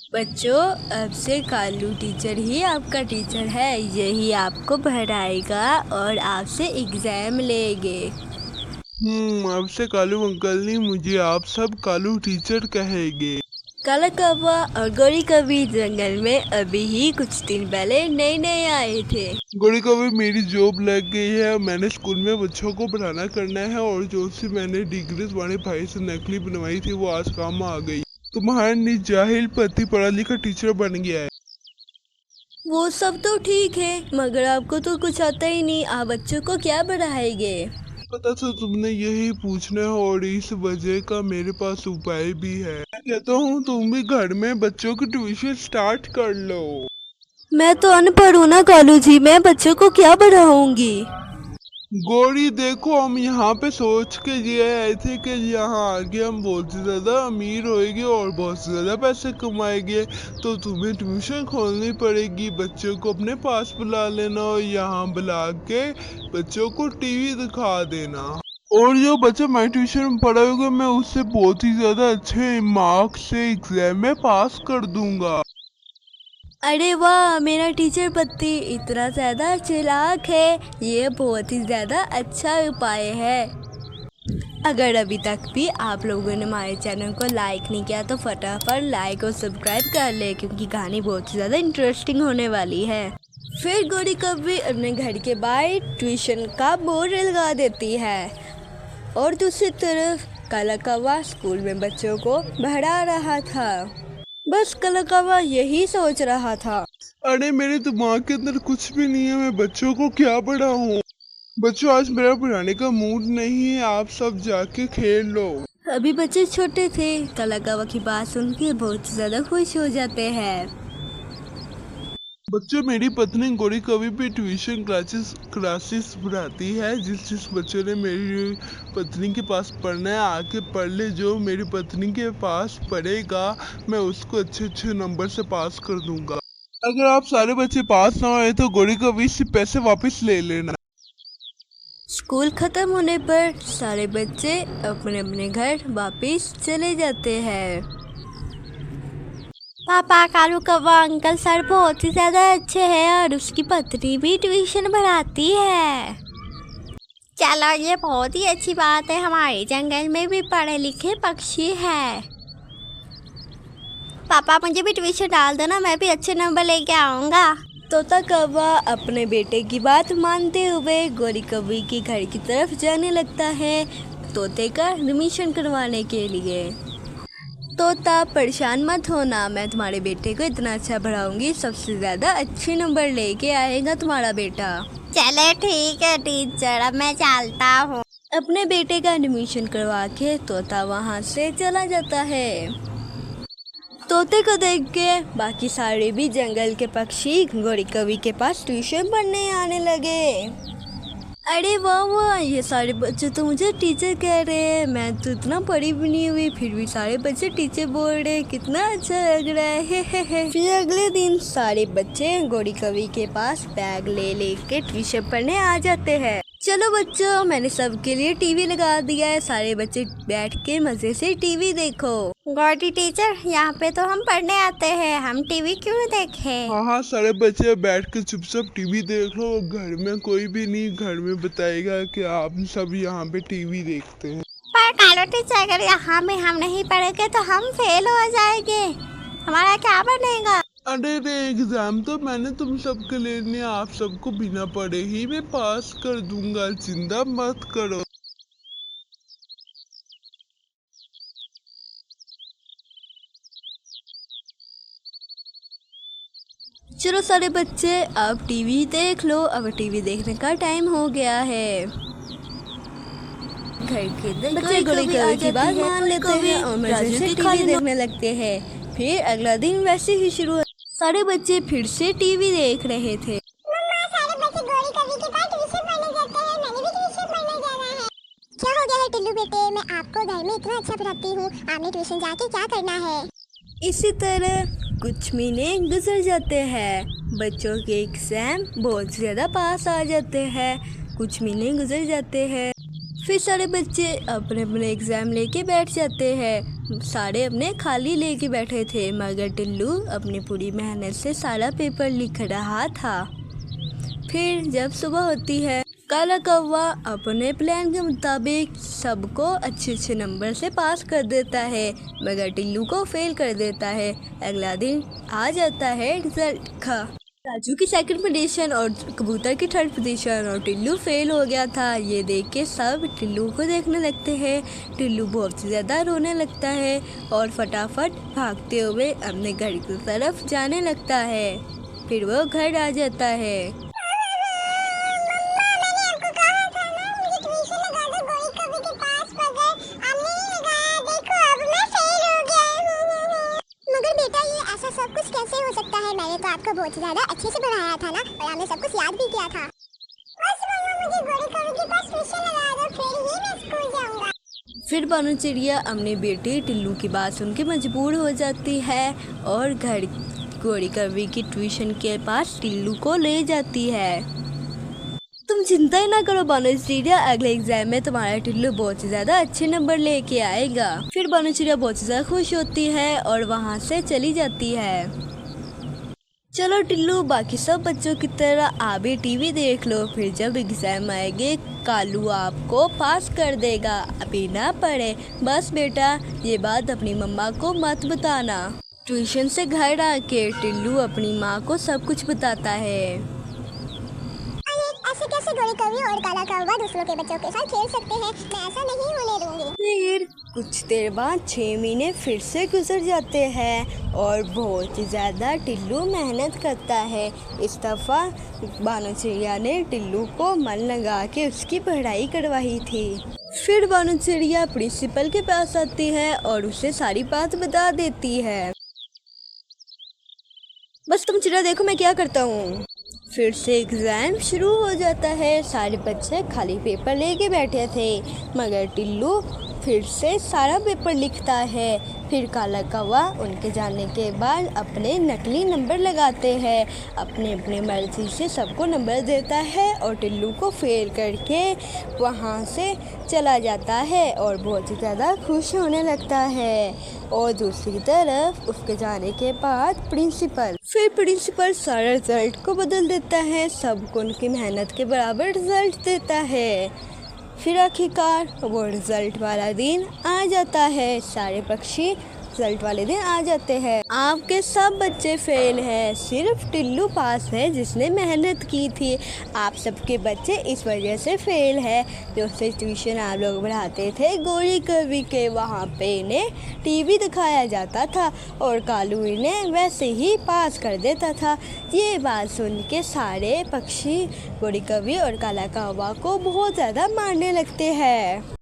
बच्चों, अब से कालू टीचर ही आपका टीचर है। यही आपको पढ़ाएगा और आपसे एग्जाम लेंगे। अब से कालू अंकल नहीं, मुझे आप सब कालू टीचर कहेंगे। काला कौवा और गोरी कभी जंगल में अभी ही कुछ दिन पहले नए नए आए थे। गोरी कभी मेरी जॉब लग गई है। मैंने स्कूल में बच्चों को पढ़ाना करना है और जो सी मैंने डिग्री तुम्हारे भाई से नकली बनवाई थी वो आज काम आ गई। तुम्हारा निजाहिल पति पढ़ा लिखा टीचर बन गया है। वो सब तो ठीक है, मगर आपको तो कुछ आता ही नहीं। आप बच्चों को क्या पढ़ाएंगे? पता तो तुमने यही पूछना है और इस वजह का मेरे पास उपाय भी है। मैं कहता हूँ तुम भी घर में बच्चों की ट्यूशन स्टार्ट कर लो। मैं तो अनपढ़ हूँ ना कालू जी, मैं बच्चों को क्या पढ़ाऊंगी? गौरी देखो, हम यहाँ पे सोच के ये आए थे कि यहाँ आगे हम बहुत ही ज्यादा अमीर होएंगे और बहुत ज्यादा पैसे कमाएंगे, तो तुम्हें ट्यूशन खोलनी पड़ेगी। बच्चों को अपने पास बुला लेना और यहाँ बुला के बच्चों को टीवी दिखा देना। और जो बच्चा मैं ट्यूशन में पढ़ाऊंगा मैं उससे बहुत ही ज्यादा अच्छे मार्क्स से एग्जाम में पास कर दूंगा। अरे वाह, मेरा टीचर पति इतना ज्यादा चालाक है। ये बहुत ही ज्यादा अच्छा उपाय है। अगर अभी तक भी आप लोगों ने हमारे चैनल को लाइक नहीं किया तो फटाफट लाइक और सब्सक्राइब कर ले, क्योंकि कहानी बहुत ही ज़्यादा इंटरेस्टिंग होने वाली है। फिर गोरी कभी अपने घर के बाहर ट्यूशन का बोर्ड लगा देती है और दूसरी तरफ काला कौवा स्कूल में बच्चों को पढ़ा रहा था। बस काला कौवा यही सोच रहा था, अरे मेरे दिमाग के अंदर कुछ भी नहीं है, मैं बच्चों को क्या पढ़ाऊं। बच्चों आज मेरा पढ़ाने का मूड नहीं है, आप सब जाके खेल लो। अभी बच्चे छोटे थे। काला कौवा की बात सुन के बहुत ज्यादा खुश हो जाते हैं। बच्चों मेरी पत्नी गोरी कभी भी ट्यूशन क्लासेस पढ़ाती है। जिस बच्चों ने मेरी पत्नी के पास पढ़ना है आके पढ़ ले। जो मेरी पत्नी के पास पढ़ेगा मैं उसको अच्छे अच्छे नंबर से पास कर दूंगा। अगर आप सारे बच्चे पास ना हुए तो गोरी कभी से पैसे वापस ले लेना। स्कूल खत्म होने पर सारे बच्चे अपने अपने घर वापस चले जाते हैं। पापा, कालू कौवा अंकल सर बहुत ही ज्यादा अच्छे हैं और उसकी पत्नी भी ट्यूशन पढ़ाती है। चलो, ये बहुत ही अच्छी बात है। हमारे जंगल में भी पढ़े लिखे पक्षी है। पापा, मुझे भी ट्यूशन डाल दो ना, मैं भी अच्छे नंबर लेके आऊँगा। तोता कौवा अपने बेटे की बात मानते हुए गोरी कौवी के घर की तरफ जाने लगता है तोते का एडमिशन करवाने के लिए। तोता, परेशान मत होना, मैं तुम्हारे बेटे को इतना अच्छा पढ़ाऊंगी, सबसे ज्यादा अच्छे नंबर लेके आएगा तुम्हारा बेटा। चले ठीक है टीचर, अब मैं चलता हूँ। अपने बेटे का एडमिशन करवा के तोता वहाँ से चला जाता है। तोते को देख के बाकी सारे भी जंगल के पक्षी गोरी कौवी के पास ट्यूशन पढ़ने आने लगे। अरे वाह वाह, ये सारे बच्चे तो मुझे टीचर कह रहे हैं। मैं तो इतना पढ़ी भी नहीं हुई, फिर भी सारे बच्चे टीचर बोल रहे हैं, कितना अच्छा लग रहा है। फिर अगले दिन सारे बच्चे गोरी कौवी के पास बैग ले लेके ट्यूशन पढ़ने आ जाते हैं। चलो बच्चों, मैंने सबके लिए टीवी लगा दिया है, सारे बच्चे बैठ के मजे से टीवी देखो। गौरी टीचर, यहाँ पे तो हम पढ़ने आते हैं, हम टीवी क्यों देखें? हाँ, सारे बच्चे बैठ के चुपचाप टीवी देख लो। घर में कोई भी नहीं घर में बताएगा कि आप सब यहाँ पे टीवी देखते हैं। पर कालो टीचर, अगर यहाँ में हम नहीं पढ़ेंगे तो हम फेल हो जाएंगे, हमारा क्या बनेगा? अरे रे, एग्जाम तो मैंने तुम सबके लिए आप सबको बिना पढ़े ही मैं पास कर दूंगा, चिंता मत करो। चलो सारे बच्चे, अब टीवी देख लो। अब टीवी देखने का टाइम हो गया है। घर के बच्चे गोरी कौवी की बात मान लेते हैं और मजे से टीवी देखने लगते हैं। फिर अगला दिन वैसे ही शुरू है। सारे बच्चे फिर से टीवी देख रहे थे। मम्मा, सारे बच्चे गोरी कौवी के पास ट्यूशन पढ़ने जाते हैं, मैंने भी ट्यूशन पढ़ने जाना है। क्या हो गया है टिल्लू बेटे, मैं आपको घर में इतना अच्छा पढ़ाती हूँ, आपने ट्यूशन जाके क्या करना है? इसी तरह कुछ महीने गुजर जाते हैं। बच्चों के एग्जाम बहुत ज्यादा पास आ जाते हैं। कुछ महीने गुजर जाते हैं, फिर सारे बच्चे अपने अपने एग्जाम लेके बैठ जाते हैं। सारे अपने खाली लेके बैठे थे, मगर टिल्लू अपनी पूरी मेहनत से सारा पेपर लिख रहा था। फिर जब सुबह होती है, काला कौवा अपने प्लान के मुताबिक सबको अच्छे नंबर से पास कर देता है, मगर टिल्लू को फेल कर देता है। अगला दिन आ जाता है रिजल्ट का। राजू की सेकंड पोजीशन और कबूतर की थर्ड पोजीशन, और टिल्लू फेल हो गया था। ये देख के सब टिल्लू को देखने लगते हैं। टिल्लू बहुत ज़्यादा रोने लगता है और फटाफट भागते हुए अपने घर की तरफ जाने लगता है। फिर वो घर आ जाता है। सब कुछ कैसे हो सकता है? मैंने तो आपको बहुत ज्यादा अच्छे से पढ़ाया था ना, और आपने सब कुछ याद भी किया था। बस मम्मा मुझे गोरी कवि के पास ट्यूशन लगा दो, फिर ही मैं स्कूल जाऊंगा। फिर बानू चिड़िया अपने बेटे टिल्लू की बात सुन के मजबूर हो जाती है और घर गोरी कवि की ट्यूशन के पास टिल्लू को ले जाती है। तुम चिंता ही ना करो बानू चिड़िया, अगले एग्जाम में तुम्हारा टिल्लू बहुत ही ज्यादा अच्छे नंबर लेके आएगा। फिर बानू चिड़िया बहुत ही ज्यादा खुश होती है और वहाँ से चली जाती है। चलो टिल्लू, बाकी सब बच्चों की तरह आप भी टीवी देख लो, फिर जब एग्जाम आएंगे कालू आपको पास कर देगा, अभी ना पढ़े। बस बेटा, ये बात अपनी मम्मा को मत बताना। ट्यूशन से घर आके टिल्लू अपनी माँ को सब कुछ बताता है। ऐसे कैसे गोरी कवि और काला कौवा दूसरों के बच्चों के साथ खेल सकते हैं? मैं ऐसा नहीं होने दूंगी। फिर कुछ देर बाद 6 महीने फिर से गुजर जाते हैं और बहुत ही ज़्यादा टिल्लू मेहनत करता है। इस दफ़ा बानू चिड़िया ने टिल्लू को मन लगा के उसकी पढ़ाई करवाई थी। फिर बानू चिड़िया प्रिंसिपल के पास आती है और उसे सारी बात बता देती है। बस तुम चिड़िया देखो मैं क्या करता हूँ। फिर से एग्ज़ाम शुरू हो जाता है। सारे बच्चे खाली पेपर लेके बैठे थे, मगर टिल्लू फिर से सारा पेपर लिखता है। फिर काला कौवा उनके जाने के बाद अपने नकली नंबर लगाते हैं, अपने अपने मर्जी से सबको नंबर देता है और टिल्लू को फेल करके वहाँ से चला जाता है और बहुत ही ज़्यादा खुश होने लगता है। और दूसरी तरफ उसके जाने के बाद प्रिंसिपल सारा रिजल्ट को बदल देता है, सबको उनकी मेहनत के बराबर रिजल्ट देता है। फिर आखिरकार वो रिजल्ट वाला दिन आ जाता है। सारे पक्षी रिजल्ट वाले दिन आ जाते हैं। आपके सब बच्चे फेल हैं, सिर्फ टिल्लू पास है जिसने मेहनत की थी। आप सबके बच्चे इस वजह से फेल है। जो से ट्यूशन आप लोग पढ़ाते थे गोरी कवि के, वहाँ पे इन्हें टीवी दिखाया जाता था और कालू इन्हें वैसे ही पास कर देता था। ये बात सुन के सारे पक्षी गोरी कवि और काला कौवा को बहुत ज़्यादा मारने लगते हैं।